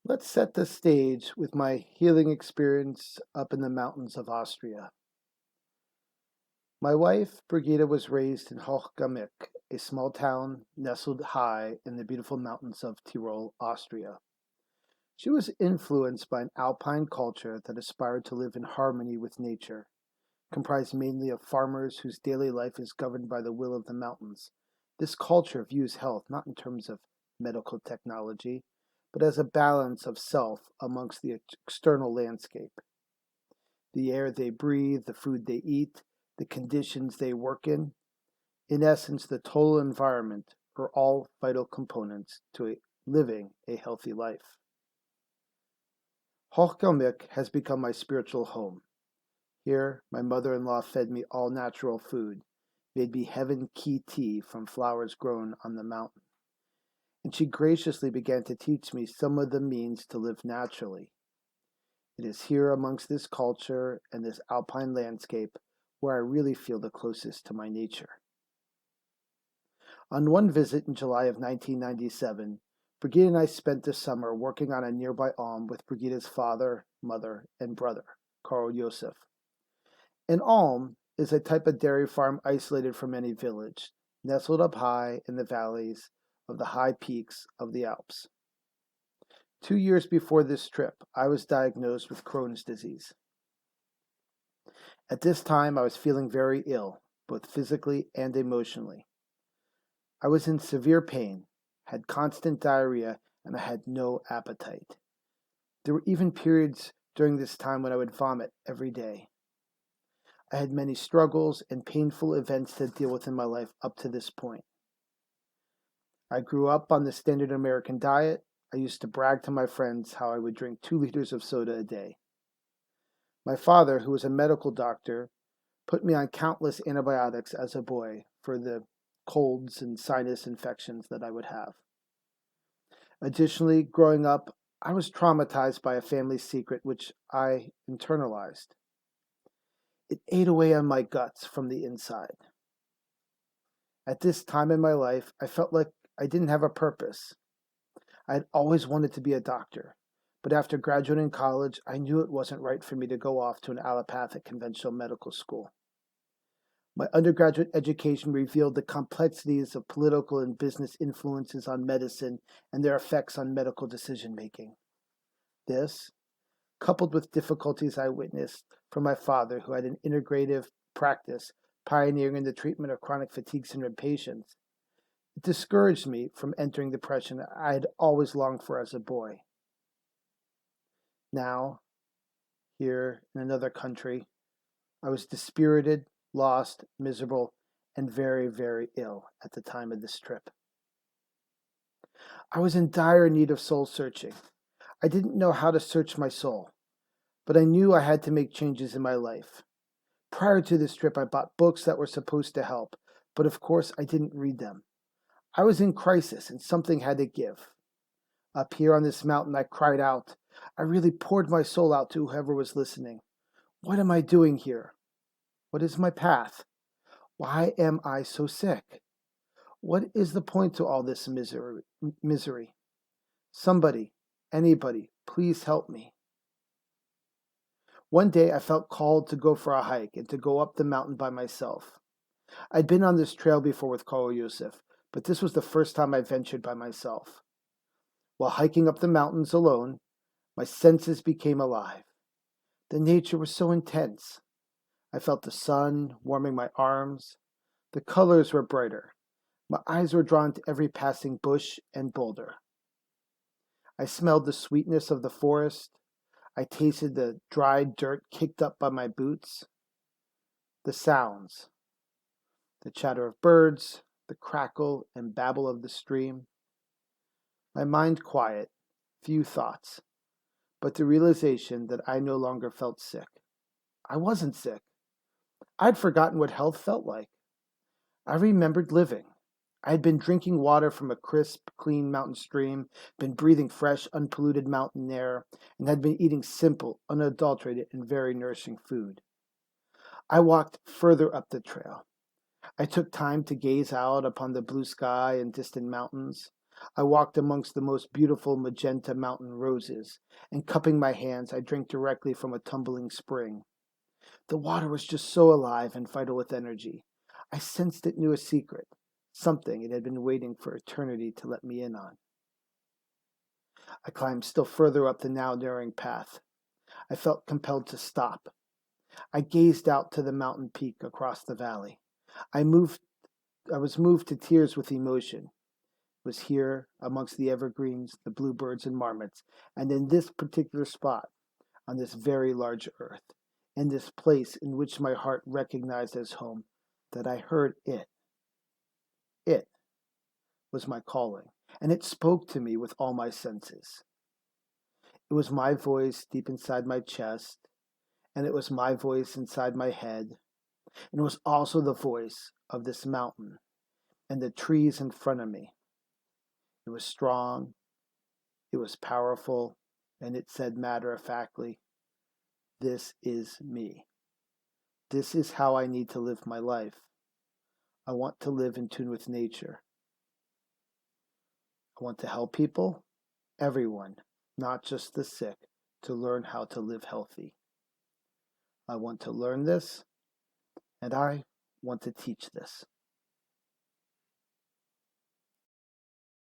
Let's set the stage with my healing experience up in the mountains of Austria. My wife, Brigida, was raised in Hochgamik, a small town nestled high in the beautiful mountains of Tyrol, Austria. She was influenced by an alpine culture that aspired to live in harmony with nature, comprised mainly of farmers whose daily life is governed by the will of the mountains. This culture views health not in terms of medical technology, but as a balance of self amongst the external landscape. The air they breathe, the food they eat, the conditions they work in essence, the total environment are all vital components to living a healthy life. Hochgelmik has become my spiritual home. Here, my mother in law fed me all natural food, made me heaven key tea from flowers grown on the mountain, and she graciously began to teach me some of the means to live naturally. It is here amongst this culture and this alpine landscape where I really feel the closest to my nature. On one visit in July of 1997, Brigida and I spent the summer working on a nearby alm with Brigida's father, mother, and brother, Karl Josef. An alm is a type of dairy farm isolated from any village, nestled up high in the valleys of the high peaks of the Alps. 2 years before this trip, I was diagnosed with Crohn's disease. At this time, I was feeling very ill, both physically and emotionally. I was in severe pain, had constant diarrhea, and I had no appetite. There were even periods during this time when I would vomit every day. I had many struggles and painful events to deal with in my life up to this point. I grew up on the standard American diet. I used to brag to my friends how I would drink 2 liters of soda a day. My father, who was a medical doctor, put me on countless antibiotics as a boy for the colds and sinus infections that I would have. Additionally, growing up, I was traumatized by a family secret which I internalized. It ate away on my guts from the inside. At this time in my life, I felt like I didn't have a purpose. I had always wanted to be a doctor, but after graduating college, I knew it wasn't right for me to go off to an allopathic conventional medical school. My undergraduate education revealed the complexities of political and business influences on medicine and their effects on medical decision making. This, coupled with difficulties I witnessed from my father, who had an integrative practice pioneering in the treatment of chronic fatigue syndrome patients, it discouraged me from entering the profession I had always longed for as a boy. Now, here in another country, I was dispirited, lost, miserable, and very, very ill at the time of this trip. I was in dire need of soul searching. I didn't know how to search my soul, but I knew I had to make changes in my life. Prior to this trip, I bought books that were supposed to help, but of course I didn't read them. I was in crisis and something had to give. Up here on this mountain, I cried out. I really poured my soul out to whoever was listening. What am I doing here? What is my path? Why am I so sick? What is the point to all this misery? Somebody, anybody, please help me. One day I felt called to go for a hike and to go up the mountain by myself. I'd been on this trail before with Karl Yusuf, but this was the first time I ventured by myself. While hiking up the mountains alone, my senses became alive. The nature was so intense. I felt the sun warming my arms. The colors were brighter. My eyes were drawn to every passing bush and boulder. I smelled the sweetness of the forest. I tasted the dried dirt kicked up by my boots. The sounds, the chatter of birds, the crackle and babble of the stream. My mind quiet, few thoughts, but the realization that I no longer felt sick. I wasn't sick. I'd forgotten what health felt like. I remembered living. I had been drinking water from a crisp, clean mountain stream, been breathing fresh, unpolluted mountain air, and had been eating simple, unadulterated, and very nourishing food. I walked further up the trail. I took time to gaze out upon the blue sky and distant mountains. I walked amongst the most beautiful magenta mountain roses, and cupping my hands, I drank directly from a tumbling spring. The water was just so alive and vital with energy. I sensed it knew a secret, something it had been waiting for eternity to let me in on. I climbed still further up the now narrowing path. I felt compelled to stop. I gazed out to the mountain peak across the valley. I moved I was moved to tears with emotion. It was here, amongst the evergreens, the bluebirds and marmots, and in this particular spot, on this very large earth, in this place in which my heart recognized as home, that I heard it. It was my calling, and it spoke to me with all my senses. It was my voice deep inside my chest, and it was my voice inside my head, and it was also the voice of this mountain and the trees in front of me. It was strong, it was powerful, and it said matter of factly, "This is me. This is how I need to live my life. I want to live in tune with nature. I want to help people, everyone, not just the sick, to learn how to live healthy. I want to learn this, and I want to teach this."